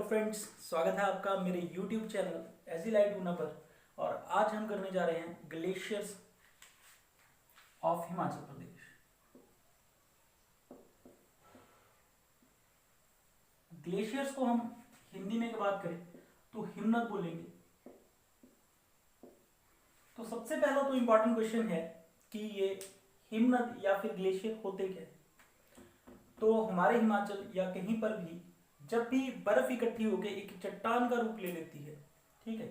Friends, स्वागत है आपका मेरे YouTube चैनल एजी लाइट ऊना पर। और आज हम करने जा रहे हैं glaciers of Himachal Pradesh. Glaciers को हम हिंदी में बात करें तो हिमनद बोलेंगे। तो सबसे पहला तो इम्पोर्टेंट क्वेश्चन है कि ये हिमनद या फिर ग्लेशियर होते क्या है। तो हमारे हिमाचल या कहीं पर भी जब भी बर्फ इकट्ठी होकर एक चट्टान का रूप ले लेती है, ठीक है,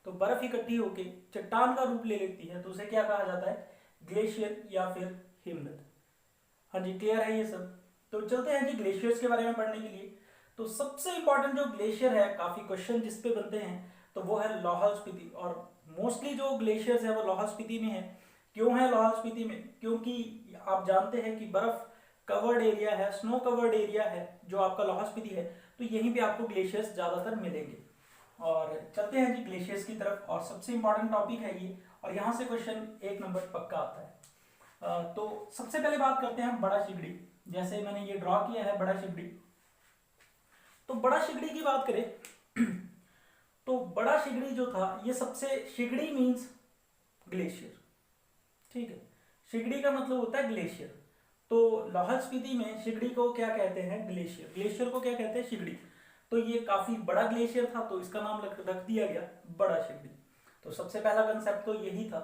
तो बर्फ इकट्ठी होकर चट्टान का रूप ले लेती है तो उसे क्या कहा जाता है, ग्लेशियर या फिर हिमनद। हाँ जी, क्लियर है ये सब। तो चलते हैं जी ग्लेशियर्स के बारे में पढ़ने के लिए। तो सबसे इंपॉर्टेंट जो ग्लेशियर है, काफी क्वेश्चन जिसपे बनते हैं, तो वो है लाहौल स्पीति। और मोस्टली जो ग्लेशियर्स है वो लाहौल स्पीति में है। क्यों है लाहौल स्पीति में? क्योंकि आप जानते हैं कि बर्फ कवर्ड एरिया है, स्नो कवर्ड एरिया है जो आपका लाहौल स्पीति है, तो यहीं पे आपको ग्लेशियर्स ज्यादातर मिलेंगे। और चलते हैं जी ग्लेशियर्स की तरफ। और सबसे इंपॉर्टेंट टॉपिक है ये, और यहाँ से क्वेश्चन 1 नंबर पक्का आता है। तो सबसे पहले बात करते हैं हम बड़ा शिगड़ी। जैसे मैंने ये ड्रॉ किया है बड़ा शिगड़ी। तो बड़ा शिगड़ी की बात करें तो बड़ा शिगड़ी जो था, ये सबसे, शिगड़ी मीन्स ग्लेशियर, ठीक है। शिगड़ी का मतलब होता है ग्लेशियर। तो लाहौल स्पीति में शिगड़ी को क्या कहते हैं, ग्लेशियर। ग्लेशियर को क्या कहते हैं, शिगड़ी। तो ये काफी बड़ा ग्लेशियर था तो इसका नाम रख दिया गया बड़ा शिगड़ी। तो सबसे पहला कंसेप्ट तो यही था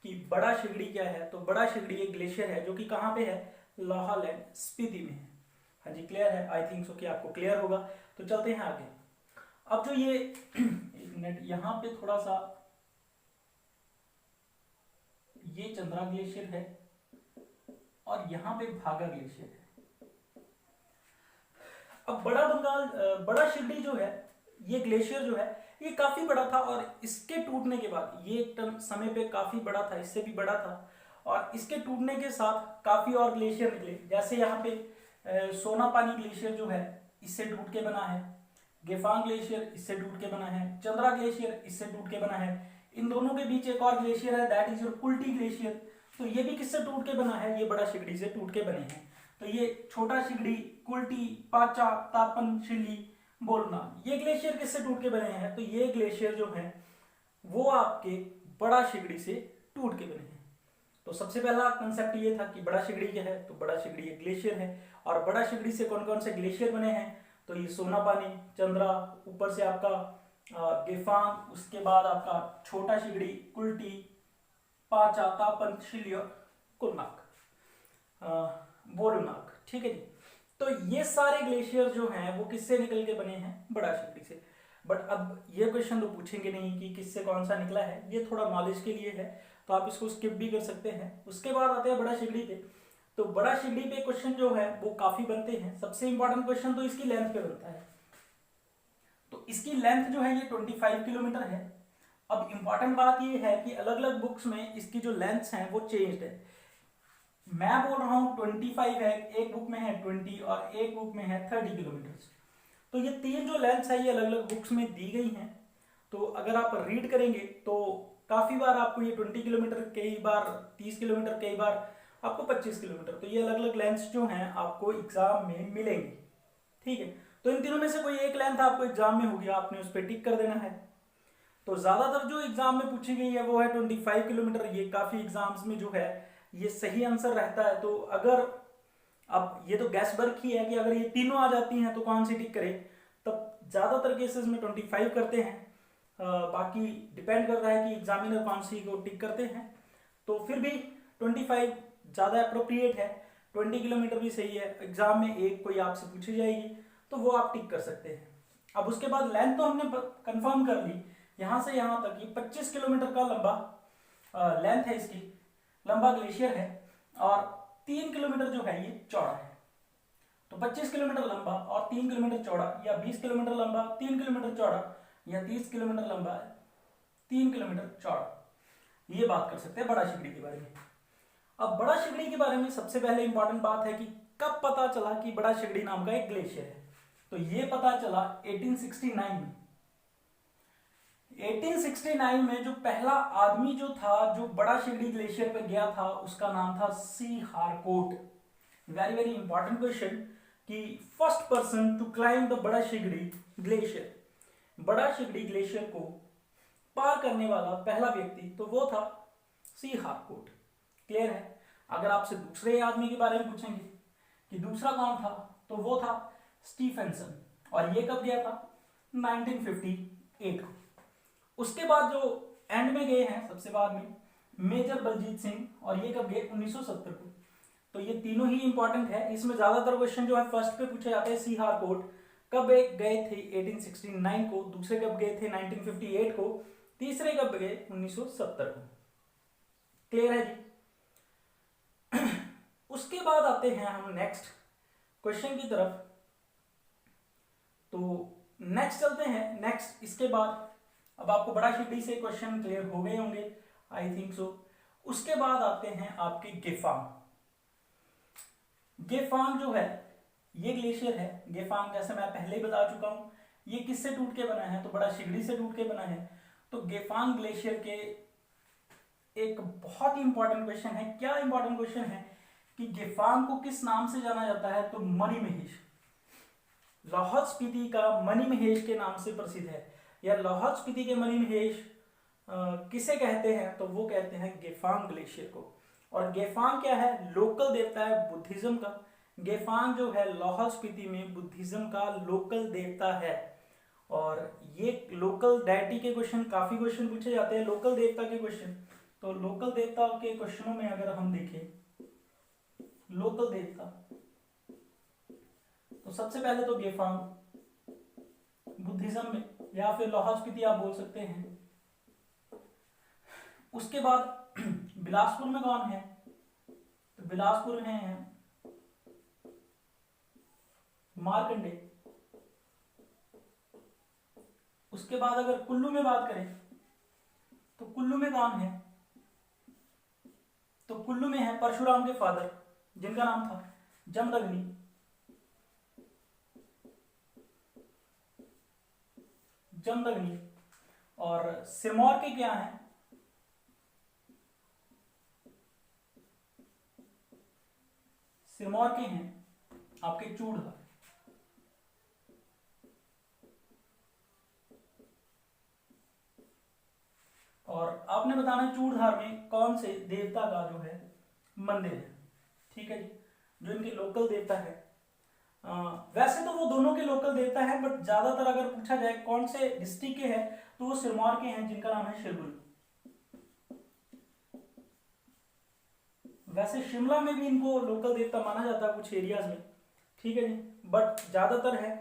कि बड़ा शिगड़ी क्या है। तो बड़ा शिगड़ी एक ग्लेशियर है जो कि कहाँ पे है, लाहौल एंड स्पीति में है। हाँ जी, क्लियर है। आई थिंक सो कि आपको क्लियर होगा। तो चलते हैं आगे। अब जो ये एक मिनट, यहाँ पे थोड़ा सा, ये चंद्रा ग्लेशियर है और यहाँ पे भागा ग्लेशियर है। अब बड़ा शिगड़ी जो है, ये ग्लेशियर जो है, ये काफी बड़ा था। और इसके टूटने के बाद, ये एक समय पे काफी बड़ा था, इससे भी बड़ा था। और इसके टूटने के साथ काफी और ग्लेशियर निकले। जैसे यहाँ पे सोनापानी ग्लेशियर जो है, इससे टूट के बना है। गेफांग ग्लेशियर इससे टूट के बना है। चंद्रा ग्लेशियर इससे टूट के बना है। इन दोनों के बीच एक और ग्लेशियर है, that is your Kulti glacier. तो ये भी किससे टूट के बना है, ये बड़ा शिगड़ी से टूट के बने हैं। तो ये छोटा शिगड़ी, कुल्टी, पाचा, तापन, शिल्ली, बोलना, ये ग्लेशियर किससे टूट के बने हैं। तो ये ग्लेशियर जो है वो आपके बड़ा शिगड़ी से टूट के बने हैं। तो सबसे पहला कंसेप्ट ये था कि बड़ा शिगड़ी क्या है, तो बड़ा शिगड़ी एक ग्लेशियर है। और बड़ा शिगड़ी से कौन कौन से ग्लेशियर बने हैं, तो ये सोनापानी, चंद्रा, ऊपर से आपका गेफांग, उसके बाद आपका छोटा शिगड़ी, कुल्टी, पाचा, तापन, शिल्य, कुलनाक, बोरुनाक, ठीक है जी। तो ये सारे ग्लेशियर जो हैं वो किससे निकल के बने हैं, बड़ा शिगड़ी से। बट अब ये क्वेश्चन तो पूछेंगे नहीं कि किससे कौन सा निकला है, ये थोड़ा नॉलेज के लिए है, तो आप इसको स्किप भी कर सकते हैं। उसके बाद आते हैं बड़ा शिगड़ी पे। तो बड़ा शिगड़ी पे क्वेश्चन जो है वो काफी बनते हैं। सबसे इंपॉर्टेंट क्वेश्चन तो इसकी लेंथ पे बनता है। तो इसकी लेंथ जो है ये 25 किलोमीटर है। अब इंपॉर्टेंट बात ये है कि अलग अलग बुक्स में इसकी जो लेंथ्स हैं वो चेंज्ड है। मैं बोल रहा हूं 25 है, एक बुक में है 20 और एक बुक में है 30 किलोमीटर। तो ये तीन जो लेंथ्स है ये अलग अलग बुक्स में दी गई हैं। तो अगर आप रीड करेंगे तो काफी बार आपको ये 20 किलोमीटर, कई बार 30 किलोमीटर, कई बार आपको 25 किलोमीटर, तो ये अलग अलग लेंथ्स जो हैं आपको एग्जाम में मिलेंगी, ठीक है। तो इन तीनों में से कोई एक लेंथ आपको एग्जाम में होगी, आपने उस पर टिक कर देना है। तो ज्यादातर जो एग्जाम में पूछी गई है वो है 25 किलोमीटर। ये काफी एग्जाम्स में जो है ये सही आंसर रहता है। तो अगर, अब ये तो गैस वर्क ही है कि अगर ये तीनों आ जाती हैं तो कौन सी टिक करें, तब ज्यादातर केसेस में 25 करते हैं। बाकी डिपेंड करता है कि एग्जामिनर कौन सी को टिक करते हैं। तो फिर भी 25 ज्यादा अप्रोप्रिएट है। 20 किलोमीटर भी सही है। एग्जाम में एक कोई आपसे पूछी जाएगी तो वो आप टिक कर सकते हैं। अब उसके बाद लेंथ तो हमने कंफर्म कर ली, यहां से यहां तक ये 25 किलोमीटर का लंबा लेंथ है, इसकी लंबा ग्लेशियर है। और 3 किलोमीटर जो है ये चौड़ा है। तो 25 किलोमीटर लंबा और 3 किलोमीटर चौड़ा, या 20 किलोमीटर लंबा 3 किलोमीटर चौड़ा, या 30 किलोमीटर लंबा 3 किलोमीटर चौड़ा, ये बात कर सकते हैं बड़ा शिगड़ी के बारे में। अब बड़ा शिगड़ी के बारे में सबसे पहले इंपॉर्टेंट बात है कि कब पता चला कि बड़ा शिगड़ी नाम का एक ग्लेशियर है। तो ये पता चला 1869 में। 1869 में जो पहला आदमी जो था जो बड़ा शिगड़ी ग्लेशियर पे गया था, उसका नाम था C Harcourt. Very very important question कि first person to climb the Bara Shigri glacier बड़ा शिगड़ी ग्लेशियर को पार करने वाला पहला व्यक्ति तो वो था सी हार्कोट। क्लियर है। अगर आपसे दूसरे आदमी के बारे में पूछेंगे कि दूसरा कौन था, तो वो था स्टीफेंसन, और ये कब गया था 1958 को। उसके बाद जो एंड में गए हैं सबसे बाद में मेजर बलजीत सिंह, और ये कब गए 1970 को। तो ये तीनों ही इंपॉर्टेंट है। इसमें ज्यादातर क्वेश्चन जो है फर्स्ट पे पूछे जाते हैं सी हार्कोट कब गए थे 1869 को, दूसरे कब गए थे 1958 को, तीसरे कब गए 1970 को। क्लियर है जी। उसके बाद आते हैं हम नेक्स्ट क्वेश्चन की तरफ। तो नेक्स्ट चलते हैं। नेक्स्ट इसके बाद अब आपको बड़ा शिगड़ी से क्वेश्चन क्लियर हो गए होंगे, आई थिंक सो। उसके बाद आते हैं आपके गेफांग। गेफांग जो है ये ग्लेशियर है। गेफांग जैसे मैं पहले ही बता चुका हूं, ये किससे टूट के बना है, तो बड़ा शिगड़ी से टूट के बना है। तो गेफांग ग्लेशियर के एक बहुत ही इंपॉर्टेंट क्वेश्चन है। क्या इंपॉर्टेंट क्वेश्चन है कि गेफांग को किस नाम से जाना जाता है, तो मणिमहेश। लाहौल स्पीति का मणिमहेश के नाम से प्रसिद्ध है, या लाहौल स्पीति के मणिमहेश किसे कहते हैं, तो वो कहते हैं गेफांग ग्लेशियर को। और गेफांग क्या है, लोकल देवता है बुद्धिज्म का। गेफांग जो है लाहौल स्पीति में बुद्धिज्म का लोकल देवता है। और ये लोकल डायटी के क्वेश्चन, काफी क्वेश्चन पूछे जाते हैं लोकल देवता के क्वेश्चन। तो लोकल देवता के क्वेश्चनों में अगर हम देखें लोकल देवता, तो सबसे पहले तो गेफांग बुद्धिज्म में, या फिर लाहौल स्पीति आप बोल सकते हैं। उसके बाद बिलासपुर में कौन है, तो बिलासपुर में है मार्कंडे। उसके बाद अगर कुल्लू में बात करें तो कुल्लू में कौन है, तो कुल्लू में है परशुराम के फादर जिनका नाम था जमदग्नि। जमदग्नि। और सिरमौर के क्या है, सिरमौर के हैं आपके चूड़धार। और आपने बताना है चूड़धार में कौन से देवता का जो है मंदिर है। ठीक है जी, जो इनके लोकल देवता है। वैसे तो वो दोनों के लोकल देवता है, बट ज्यादातर अगर पूछा जाए कौन से डिस्ट्रिक्ट के हैं, तो वो सिरमौर के हैं जिनका नाम है शिरगुल। वैसे शिमला में भी इनको लोकल देवता माना जाता है कुछ एरियाज में। ठीक है जी, बट ज्यादातर है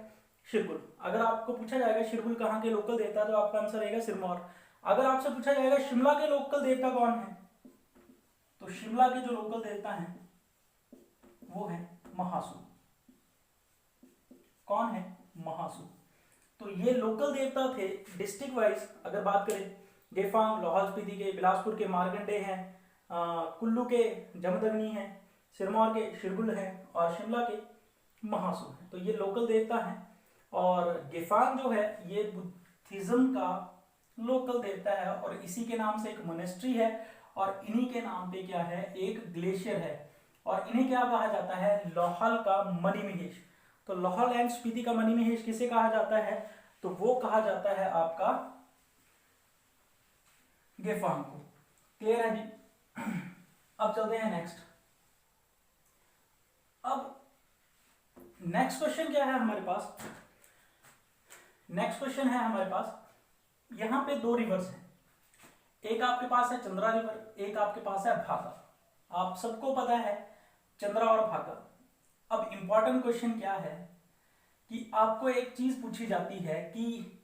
शिरगुल। अगर आपको पूछा जाएगा शिरगुल कहाँ के लोकल देवता, तो आपका आंसर रहेगा सिरमौर। अगर आपसे पूछा जाएगा शिमला के लोकल देवता कौन है, तो शिमला के जो लोकल देवता हैं वो है महासू। कौन है, महासू। तो ये लोकल देवता थे डिस्ट्रिक्ट वाइज। अगर बात करें गेफांग लाहौल स्पीति के, बिलासपुर के मार्कंडे हैं, कुल्लू के जमदग्नि हैं, सिरमौर के शिरगुल हैं, और शिमला के महासू हैं। तो ये लोकल देवता हैं। और गेफांग जो है ये बुद्धिज्म का लोकल देवता है, और इसी के नाम से एक मोनेस्ट्री है, और इन्हीं के नाम पे क्या है, एक ग्लेशियर है। और इन्हें क्या कहा जाता है, लाहौल का मणिमहेश। तो लाहौल एंड स्पीति का मणिमहेश किसे कहा जाता है, तो वो कहा जाता है आपका गेफांग को। क्लियर है जी। अब चलते हैं नेक्स्ट। अब नेक्स्ट क्वेश्चन क्या है हमारे पास, नेक्स्ट क्वेश्चन है हमारे पास, यहां पे दो रिवर्स हैं। एक आपके पास है चंद्रा रिवर, एक आपके पास है भागा। आप सबको पता है चंद्रा और भागा। अब इंपॉर्टेंट क्वेश्चन क्या है कि आपको एक चीज पूछी जाती है कि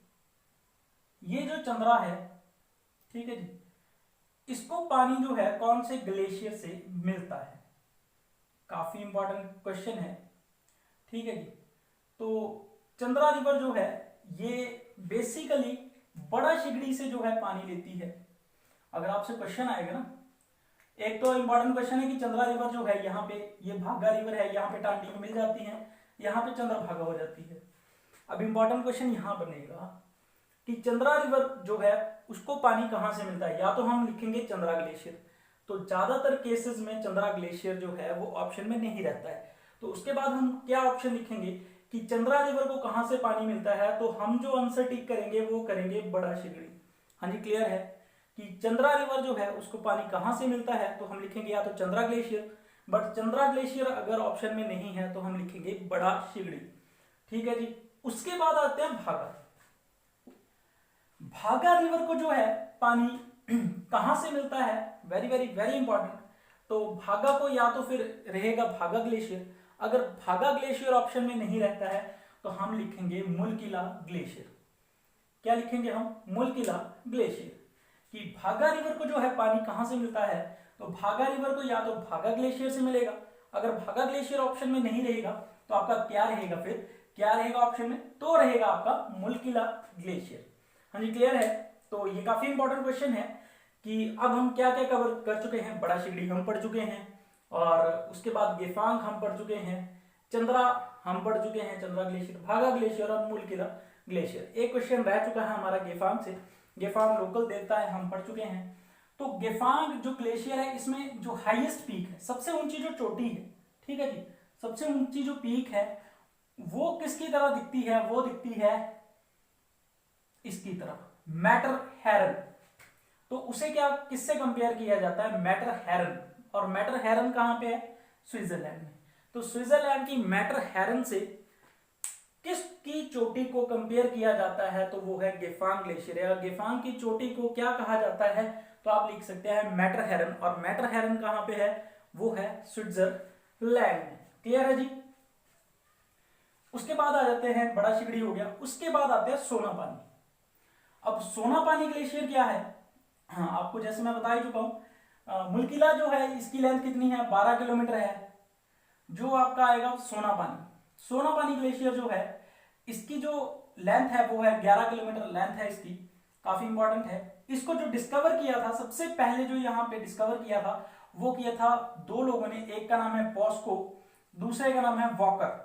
ये जो चंद्रा है, ठीक है जी, इसको पानी जो है कौन से ग्लेशियर से मिलता है। काफी इंपॉर्टेंट क्वेश्चन है। ठीक है जी। तो चंद्रा रिवर जो है ये बेसिकली बड़ा शिगड़ी से जो है पानी लेती है। अगर आपसे क्वेश्चन आएगा ना, एक तो इंपॉर्टेंट क्वेश्चन है कि चंद्रा रिवर जो है यहाँ पे, ये भागा रिवर है, यहाँ पे टांडी में मिल जाती है, यहाँ पे चंद्रभागा हो जाती है। अब इंपॉर्टेंट क्वेश्चन यहाँ बनेगा कि चंद्रा रिवर जो है उसको पानी कहाँ से मिलता है। या तो हम लिखेंगे चंद्रा ग्लेशियर, तो ज्यादातर केसेस में चंद्रा ग्लेशियर जो है वो ऑप्शन में नहीं रहता है। तो उसके बाद हम क्या ऑप्शन लिखेंगे कि चंद्रा रिवर को कहां से पानी मिलता है, तो हम जो आंसर टिक करेंगे वो करेंगे बड़ा शिगड़ी। हाँ जी, क्लियर है कि चंद्रा रिवर जो है उसको पानी कहां से मिलता है, तो हम लिखेंगे या तो Chandra glacier, but Chandra glacier अगर ऑप्शन में नहीं है तो हम लिखेंगे बड़ा शिगड़ी। ठीक है जी। उसके बाद आते हैं भागा। भागा रिवर को जो है पानी कहां से मिलता है, वेरी वेरी वेरी इंपॉर्टेंट। तो भागा को या तो फिर रहेगा भागा ग्लेशियर, अगर भागा ग्लेशियर ऑप्शन में नहीं रहता है तो हम लिखेंगे मुलकिला ग्लेशियर। क्या लिखेंगे हम, मुलकिला ग्लेशियर। कि भागा रिवर को जो है पानी कहां से मिलता है, तो भागा रिवर को या तो भागा ग्लेशियर से मिलेगा, अगर भागा ग्लेशियर ऑप्शन में नहीं रहेगा तो आपका क्या रहेगा, फिर क्या रहेगा ऑप्शन में, तो रहेगा आपका मुलकिला ग्लेशियर। हाँ जी, क्लियर है। तो ये काफी इंपॉर्टेंट क्वेश्चन है कि अब हम क्या क्या कवर कर चुके हैं, बड़ा शिगड़ी हम पढ़ चुके हैं, और उसके बाद गेफांग हम पढ़ चुके हैं, चंद्रा हम पढ़ चुके हैं, चंद्रा ग्लेशियर, भागा ग्लेशियर और मुलकिला ग्लेशियर। एक क्वेश्चन रह चुका है हमारा गेफांग से, गेफांग लोकल देवता है, हम पढ़ चुके हैं। तो गेफांग जो ग्लेशियर है इसमें जो हाईएस्ट पीक है, सबसे ऊंची जो चोटी है, ठीक है जी, सबसे ऊंची जो पीक है वो किसकी तरह दिखती है, वो दिखती है इसकी तरह, मैटर हेरन। तो उसे क्या किससे कंपेयर किया जाता है, मैटर हेरन, और मैटर हेरन कहां पे है, स्विट्जरलैंड में। तो स्विट्जरलैंड की मैटर हेरन से किसकी चोटी को कंपेयर किया जाता है, तो वो है गेफांग ग्लेशियर। या गेफांग की चोटी को क्या कहा जाता है, तो आप लिख सकते हैं मैटर हेरन, और मैटर हेरन कहां पे है, वो है स्विट्जरलैंड में। क्लियर है जी। उसके बाद आ जाते हैं, बड़ा शिगड़ी हो गया, उसके बाद आते हैं सोनापानी। अब सोनापानी ग्लेशियर क्या है, हाँ आपको जैसे मैं बता ही चुका हूं, मुलकिला जो है इसकी लेंथ कितनी है, 12 किलोमीटर है। जो आपका आएगा सोनापानी, सोनापानी ग्लेशियर जो है इसकी जो लेंथ है वो है 11 किलोमीटर लेंथ है इसकी, काफी इंपॉर्टेंट है। इसको जो डिस्कवर किया था, सबसे पहले जो यहाँ पे डिस्कवर किया था वो किया था दो लोगों ने, एक का नाम है पॉस्को, दूसरे का नाम है वॉकर।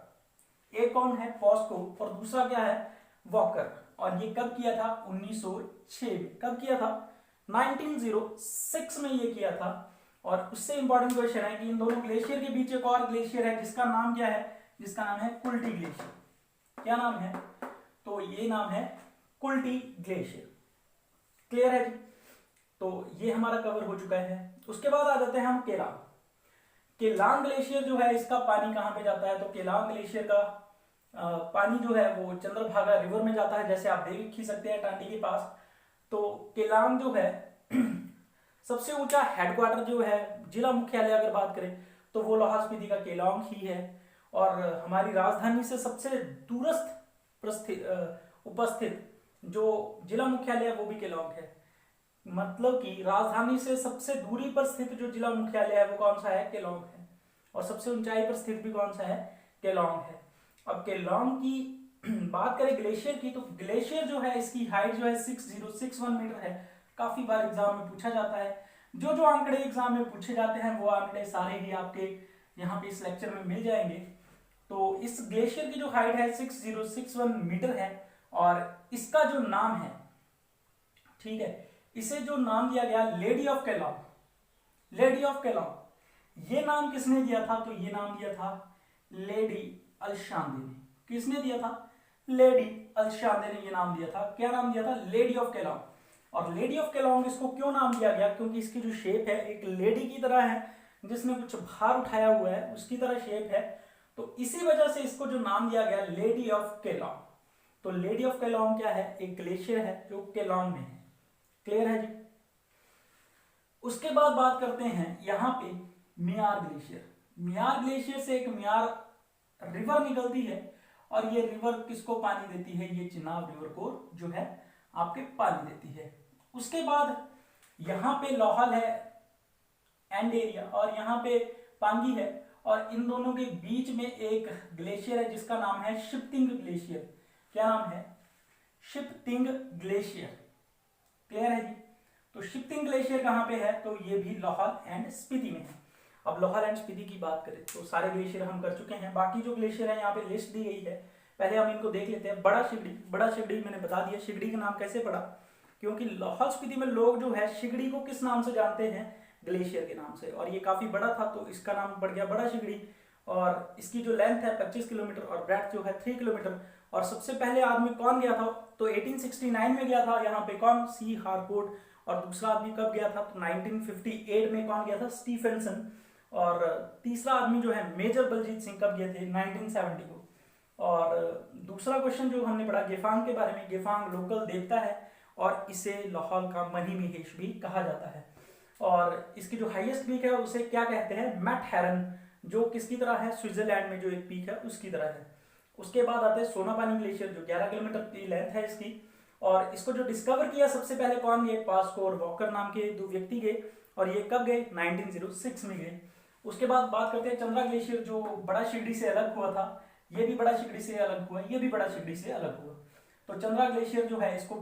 एक कौन है, पॉस्को, और दूसरा क्या है, वॉकर। और ये कब किया था, 1906 में। कब किया था, 1906 में ये किया था। और उससे इंपॉर्टेंट क्वेश्चन है कि इन दोनों ग्लेशियर के बीच एक और ग्लेशियर है जिसका नाम क्या है, जिसका नाम है कुल्टी ग्लेशियर। क्या नाम है, तो ये नाम है कुल्टी ग्लेशियर। क्लियर है जी। तो ये हमारा कवर हो चुका है। उसके बाद आ जाते हैं हम केलांग। केलांग ग्लेशियर जो है इसका पानी कहां पे जाता है, तो केलांग ग्लेशियर का पानी जो है वो चंद्रभागा रिवर में जाता है, जैसे आप देख ही सकते हैं टांडी के पास। तो केलांग जो है सबसे ऊंचा हेडक्वार्टर जो है, जिला मुख्यालय अगर बात करें तो वो लाहौल स्पीति का केलांग ही है। और हमारी राजधानी से सबसे दूरस्थ उपस्थित जो जिला मुख्यालय है वो भी केलांग है। मतलब कि राजधानी से सबसे दूरी पर स्थित जो जिला मुख्यालय है वो कौन सा है, केलांग है। और सबसे ऊंचाई पर स्थित भी कौन सा है, केलांग है। अब केलांग की बात करें ग्लेशियर की, तो ग्लेशियर जो है इसकी हाइट जो है 6061 मीटर है। काफी बार एग्जाम में पूछा जाता है। जो जो आंकड़े एग्जाम में पूछे जाते हैं वो आंकड़े सारे ही आपके यहाँ पे इस लेक्चर में मिल जाएंगे। तो इस ग्लेशियर की जो हाइट है 6061 मीटर है, और इसका जो नाम है, ठीक है, इसे जो नाम दिया गया lady of Keylong, lady of Keylong, ये नाम किसने दिया था, तो ये नाम दिया था लेडी अलशांदे ने। किसने दिया था, लेडी अलशांदे ने ये नाम दिया था। क्या नाम दिया था, लेडी ऑफ केलांग। और लेडी ऑफ केलांग इसको क्यों नाम दिया गया, क्योंकि इसकी जो शेप है एक लेडी की तरह है, जिसने कुछ भार उठाया हुआ है उसकी तरह शेप है। तो इसी वजह से इसको जो नाम दिया गया लेडी ऑफ केलांग। तो लेडी ऑफ केलांग क्या है, एक ग्लेशियर है जो केलांग में है। क्लियर है जी। उसके बाद बात करते हैं यहां पे मियार ग्लेशियर। मियार ग्लेशियर से एक मियार रिवर निकलती है, और ये रिवर किसको पानी देती है, ये चिनाब रिवर को जो है आपके पानी देती है। उसके बाद यहां पे लाहौल है एंड एरिया, और यहाँ पे पांगी है, और इन दोनों के बीच में एक ग्लेशियर है जिसका नाम है शिपतिंग ग्लेशियर। क्या नाम है, शिपतिंग ग्लेशियर। क्लियर है जी। तो शिपतिंग ग्लेशियर कहां पे है, तो ये भी लाहौल एंड स्पीति में है। अब लाहौल एंड स्पीति की बात करें तो सारे ग्लेशियर हम कर चुके हैं। बाकी जो ग्लेशियर है यहाँ पे लिस्ट दी गई है, पहले हम इनको देख लेते हैं। बड़ा शिगड़ी, बड़ा शिगड़ी मैंने बता दिया शिगड़ी का नाम कैसे पड़ा, क्योंकि लाहौल स्पीति में लोग जो है शिगड़ी को किस नाम से जानते हैं, ग्लेशियर के नाम से। और ये काफी बड़ा था तो इसका नाम पड़ गया बड़ा शिगड़ी। और इसकी जो लेंथ है 25 किलोमीटर और ब्रेथ जो है 3 किलोमीटर। और सबसे पहले आदमी कौन गया था, तो 1869 में गया था यहाँ पे कौन, सी हार्कोर्ट। और दूसरा आदमी कब गया था, तो 1958 में कौन गया था, स्टीफेंसन। और तीसरा आदमी जो है मेजर बलजीत सिंह कब गए थे, 1970 को। और दूसरा क्वेश्चन जो हमने पढ़ा गेफांग के बारे में, गेफांग लोकल देवता है और इसे लाहौल का मनी महेश भी कहा जाता है। और इसकी जो हाईएस्ट पीक है उसे क्या कहते हैं, मैट हेरन, जो किसकी तरह है, स्विट्जरलैंड में जो एक पीक है उसकी तरह है। उसके बाद आते हैं सोनापानी ग्लेशियर जो 11 किलोमीटर की लेंथ है इसकी। और इसको जो डिस्कवर किया सबसे पहले कौन गए, पास्को और वॉकर नाम के दो व्यक्ति गए। और ये कब गए, 1906 में गए। उसके बाद बात करते हैं चंद्रा ग्लेशियर जो बड़ा शिगड़ी से अलग हुआ था। ये भी बड़ा शिगड़ी से अलग हुआ, ये भी बड़ा शिगड़ी से अलग हुआ। तो चंद्रा ग्लेशियर जो है इसको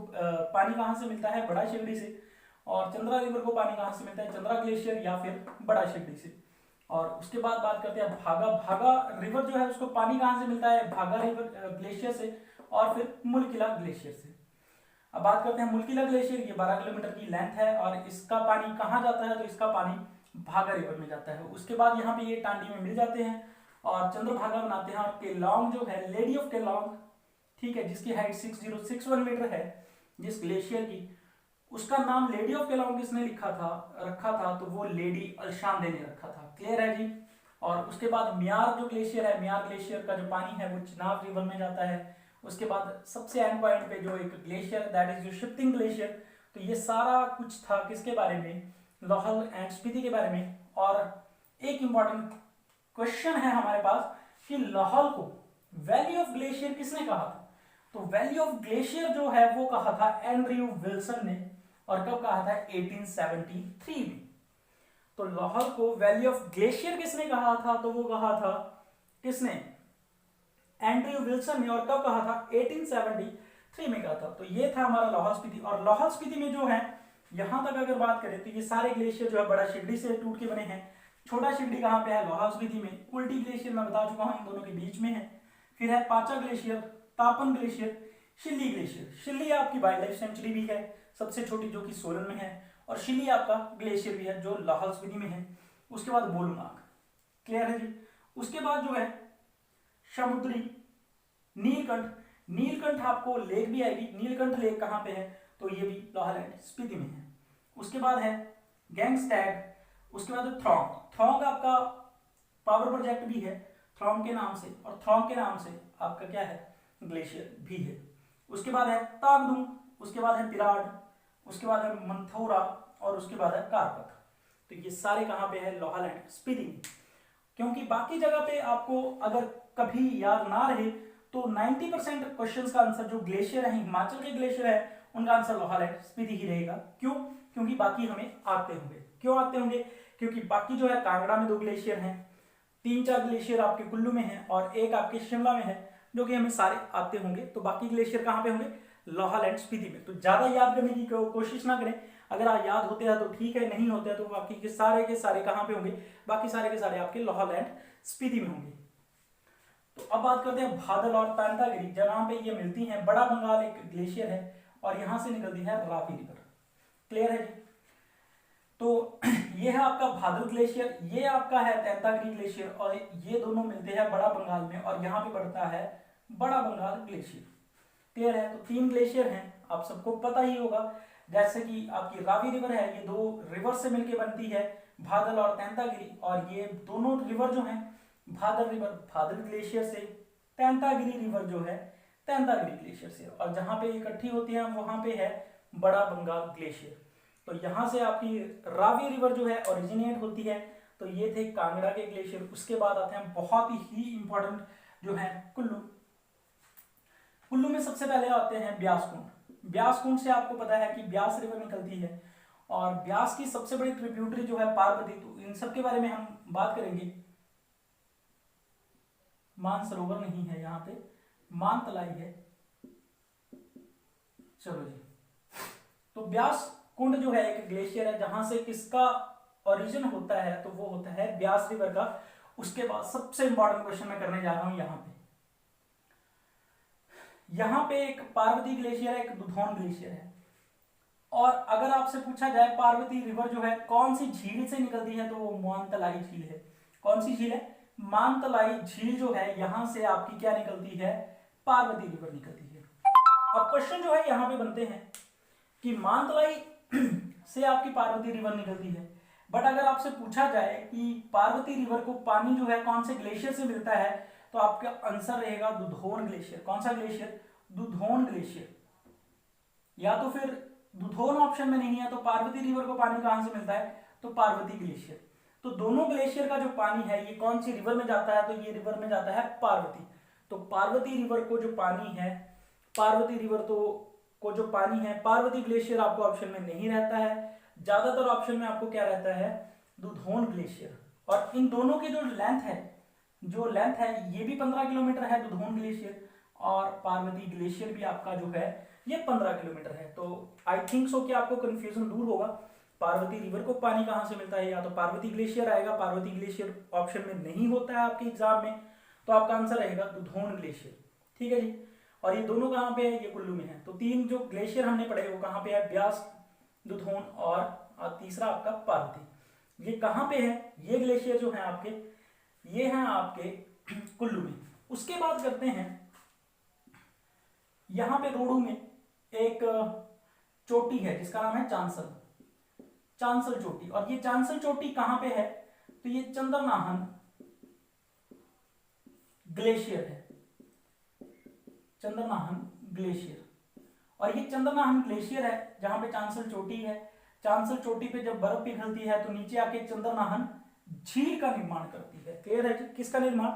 पानी कहाँ से मिलता है, बड़ा शिगड़ी से। और चंद्रा रिवर को पानी कहाँ से मिलता है, चंद्रा ग्लेशियर या फिर बड़ा शिगड़ी से। और उसके बाद बात करते हैं भागा, भागा रिवर जो है उसको पानी कहाँ से मिलता है, भागा रिवर ग्लेशियर से और फिर मुलकिला ग्लेशियर से। अब बात करते हैं मुलकिला ग्लेशियर, ये 12 किलोमीटर की लेंथ है और इसका पानी कहाँ जाता है, तो इसका पानी भागा रिवर में जाता है। उसके बाद यहाँ पे ये टांडी में मिल जाते हैं और चंद्रभागा बनाते हैं। और केलॉन्ग जो है, लेडी ऑफ केलॉन्ग, ठीक है, जिसकी हाइट 6061 मीटर है, जिस ग्लेशियर की, उसका नाम लेडी ऑफ केलॉन्ग किसने रखा था, तो वो लेडी अल्शांदे ने रखा था। क्लियर है जी। और उसके बाद म्यार जो ग्लेशियर है, म्यार ग्लेशियर का जो पानी है वो चिनाब रिवर में जाता है। उसके बाद सबसे एंड पॉइंट पे जो एक ग्लेशियर, दैट इज जो शिफ्टिंग ग्लेशियर। तो ये सारा कुछ था किसके बारे में, लाहौल एंड स्पीति के बारे में। और एक इंपॉर्टेंट क्वेश्चन है हमारे पास कि लाहौल को वैली ऑफ ग्लेशियर किसने कहा था, तो वैली ऑफ ग्लेशियर जो है वो कहा था एंड्रयू विल्सन ने। और कब कहा था, 1873 में। तो लाहौल को वैली ऑफ ग्लेशियर किसने कहा था, तो वो कहा था किसने, एंड्रयू विल्सन ने। और कब कहा था, 1873 में कहा था। तो ये था हमारा लाहौल स्पीति। और लाहौल स्पीति में जो है, यहां तक अगर बात करें तो ये सारे ग्लेशियर जो है बड़ा शिगड़ी से टूट के बने हैं। छोटा शिगड़ी कहां पे है, लाहौल स्पीति में। उल्टी ग्लेशियर मैं बता चुका हूं इन दोनों के बीच में है। फिर है पाचा ग्लेशियर, तापन ग्लेशियर, शिल्ली ग्लेशियर। शिल्ली आपकी वाइल्ड लाइफ सेंचुरी भी है, सबसे छोटी, जो कि सोलन में है। और शिल्ली आपका ग्लेशियर भी है जो लाहौल स्पीति में है। उसके बाद बोलुनाग। क्लियर है जी। उसके बाद जो है समुद्री नीलकंठ। नीलकंठ आपको लेक भी आएगी। नीलकंठ लेक कहां पे है, तो ये भी लाहौल एंड स्पीति में है। उसके बाद है गैंगस्टैग। उसके बाद थ्रोंग। थ्रोंग आपका पावर प्रोजेक्ट भी है थ्रोंग के नाम से, और थ्रोंग के नाम से आपका क्या है, ग्लेशियर भी है। उसके बाद है तागदुंग। उसके बाद है पिराड। उसके बाद है मंथौरा और उसके बाद है कारपथ। तो ये सारे कहां पे है, लाहौल एंड स्पीति में। क्योंकि बाकी जगह पे आपको अगर कभी याद ना रहे तो 90% क्वेश्चंस का आंसर जो ग्लेशियर है, हिमाचल के ग्लेशियर है, उनका आंसर लाहौल एंड स्पीति ही रहेगा। क्यों, क्योंकि बाकी हमें आते होंगे। क्यों आते होंगे, क्योंकि बाकी जो है कांगड़ा में 2 ग्लेशियर हैं, 3-4 ग्लेशियर आपके कुल्लू में है और एक आपके शिमला में है, जो कि हमें सारे आते होंगे। तो बाकी ग्लेशियर कहां पे होंगे, लाहौल एंड स्पीति में। तो ज्यादा याद करने की कोशिश ना करें। अगर आप याद होते हैं तो ठीक है, नहीं होते हैं तो बाकी के सारे कहां पे होंगे, बाकी सारे के सारे आपके लाहौल एंड स्पीति में होंगे। तो अब बात करते हैं बादल और तांतागिरी, जहां पे ये मिलती हैं। बड़ा बंगाल एक ग्लेशियर है और यहां से निकलती है रावी रिवर। क्लियर है जी। तो ये है आपका बादल ग्लेशियर, ये आपका है तैंतागिरी ग्लेशियर, और ये दोनों मिलते हैं बड़ा बंगाल में और यहाँ पे बढ़ता है बड़ा बंगाल ग्लेशियर। क्लियर है। तो 3 ग्लेशियर हैं, आप सबको पता ही होगा। जैसे कि आपकी रावी रिवर है, ये 2 रिवर से मिलकर बनती है, बादल और तैंतागिरी। और ये दोनों रिवर जो हैं, बादल रिवर बादल ग्लेशियर से, तैंतागिरी रिवर जो है तैंतागिरी ग्लेशियर से। और जहां पे इकट्ठी होती है वहां पे है बड़ा बंगाल ग्लेशियर। तो यहां से आपकी रावी रिवर जो है ओरिजिनेट होती है। तो ये थे कांगड़ा के ग्लेशियर। उसके बाद आते हैं बहुत ही इंपॉर्टेंट जो है कुल्लू। कुल्लू में सबसे पहले आते हैं ब्यास कुंड। ब्यास कुंड से आपको पता है कि ब्यास रिवर निकलती है और ब्यास की सबसे बड़ी ट्रिब्यूटरी जो है पार्वती। तो इन सब के बारे में हम बात करेंगे। मानसरोवर नहीं है, यहाँ पे मानतलाई है। चलो जी। तो ब्यास कुंड जो है एक ग्लेशियर है जहां से किसका ओरिजिन होता है, तो वो होता है ब्यास रिवर का। उसके बाद सबसे इंपॉर्टेंट क्वेश्चन मैं करने जा रहा हूं यहाँ पे एक पार्वती ग्लेशियर है, एक दुधौन ग्लेशियर है। और अगर आपसे पूछा जाए पार्वती रिवर जो है कौन सी झील से निकलती है, तो वो मानतलाई झील है। कौन सी झील है, मानतलाई झील जो है यहां से आपकी क्या निकलती है, पार्वती रिवर निकलती है। अब क्वेश्चन जो है यहां पे बनते हैं कि मानतलाई से आपकी पार्वती रिवर निकलती है, बट अगर आपसे पूछा जाए कि पार्वती रिवर को पानी जो है कौन से ग्लेशियर से मिलता है, तो आपका आंसर रहेगा दुधोन ग्लेशियर। कौन सा ग्लेशियर, दुधोन ग्लेशियर। या तो फिर दुधोन ऑप्शन में नहीं है तो पार्वती रिवर को पानी कहां से मिलता है, तो पार्वती ग्लेशियर। तो दोनों ग्लेशियर का जो पानी है ये कौन सी रिवर में जाता है, तो ये रिवर में जाता है पार्वती। तो पार्वती रिवर को जो पानी है, पार्वती रिवर को जो पानी है, पार्वती ग्लेशियर आपको ऑप्शन में नहीं रहता है, ज्यादातर ऑप्शन में आपको क्या रहता है, दुधोन ग्लेशियर। और इन दोनों की जो लेंथ है ये भी 15 किलोमीटर है, दुधोन ग्लेशियर, और पार्वती ग्लेशियर भी आपका जो है ये 15 किलोमीटर है। तो आई थिंक सो कि आपको कंफ्यूजन दूर होगा। पार्वती रिवर को पानी कहां से मिलता है, या तो पार्वती ग्लेशियर आएगा, पार्वती ग्लेशियर ऑप्शन में नहीं होता है आपके एग्जाम में, तो आपका आंसर रहेगा दुधोन ग्लेशियर। ठीक है जी। और ये दोनों कहां पे है, ये कुल्लू में है। तो तीन जो ग्लेशियर हमने पढ़े वो कहां पे है, ब्यास, दुधोन और तीसरा आपका पार्वती। ये कहां पे है, ये ग्लेशियर जो है आपके, ये हैं आपके कुल्लू में। उसके बाद करते हैं यहां पे रोडू में एक चोटी है जिसका नाम है चांसल, चांसल चोटी। और ये चांसल चोटी कहां पे है, तो ये चंद्रनाहन ग्लेशियर है, चंद्रनाहन ग्लेशियर। और ये चंद्रनाहन ग्लेशियर है जहां पे चांसल चोटी है। चांसल चोटी पे जब बर्फ पिघलती है तो नीचे आके चंद्रनाहन झील का निर्माण करती है। क्लियर है, किसका निर्माण,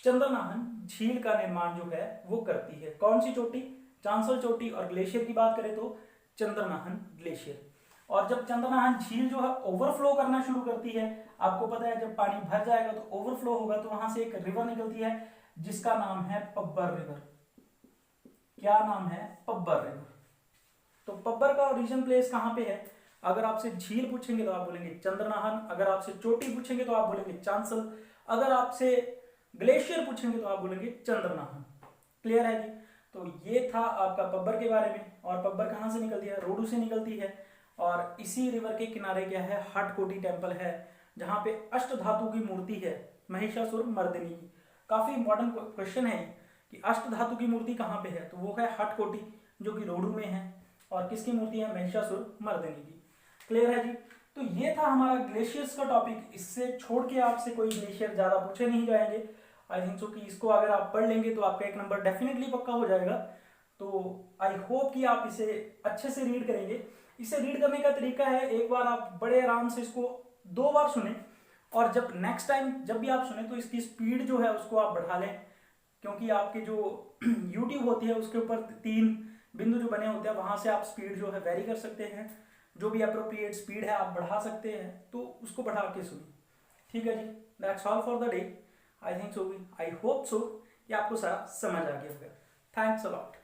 चंद्रनाहन झील का निर्माण जो है वो करती है। कौन सी चोटी, चांसल चोटी। और ग्लेशियर की बात करें तो चंद्रनाहन ग्लेशियर। और जब चंद्रनाहन झील जो है ओवरफ्लो करना शुरू करती है, आपको पता है जब पानी भर जाएगा तो ओवरफ्लो होगा, तो वहां से एक रिवर निकलती है जिसका नाम है पब्बर रिवर। क्या नाम है, पब्बर रिवर। तो पब्बर का ओरिजिन प्लेस कहां पे है, अगर आपसे झील पूछेंगे तो आप बोलेंगे चंद्रनाहन, अगर आपसे चोटी पूछेंगे तो आप बोलेंगे चांसल, अगर आपसे ग्लेशियर पूछेंगे तो आप बोलेंगे चंद्रनाहन। क्लियर है जी। तो ये था आपका पब्बर के बारे में। और पब्बर कहां से निकलती है, रोडू से निकलती है। और इसी रिवर के किनारे क्या है, हटकोटी टेम्पल है जहां पे अष्ट धातु की मूर्ति है महिषासुर मर्दिनी की। काफी इंपॉर्टेंट क्वेश्चन है कि अष्ट धातु की मूर्ति कहां पे है, तो वो है हटकोटी जो कि रोडू में है। और किसकी मूर्ति है, महिषासुर मर्दिनी की। क्लियर है जी। तो ये था हमारा ग्लेशियर्स का टॉपिक। इससे छोड़ के आपसे कोई ग्लेशियर ज्यादा पूछे नहीं जाएंगे। आई थिंक सो कि इसको अगर आप पढ़ लेंगे तो आपका एक नंबर डेफिनेटली पक्का हो जाएगा। तो आई होप कि आप इसे अच्छे से रीड करेंगे। इसे रीड करने का तरीका है, एक बार आप बड़े आराम से इसको 2 बार सुने, और जब नेक्स्ट टाइम जब भी आप सुने तो इसकी स्पीड जो है उसको आप बढ़ा लें, क्योंकि आपके जो यूट्यूब होती है उसके ऊपर 3 बिंदु जो बने होते हैं वहां से आप स्पीड जो है वेरी कर सकते हैं। जो भी अप्रोप्रिएट स्पीड है आप बढ़ा सकते हैं, तो उसको बढ़ा के सुनिए। ठीक है जी। That's all for the day. I think so, I hope so कि आपको सारा समझ आ गया होगा। Thanks a lot.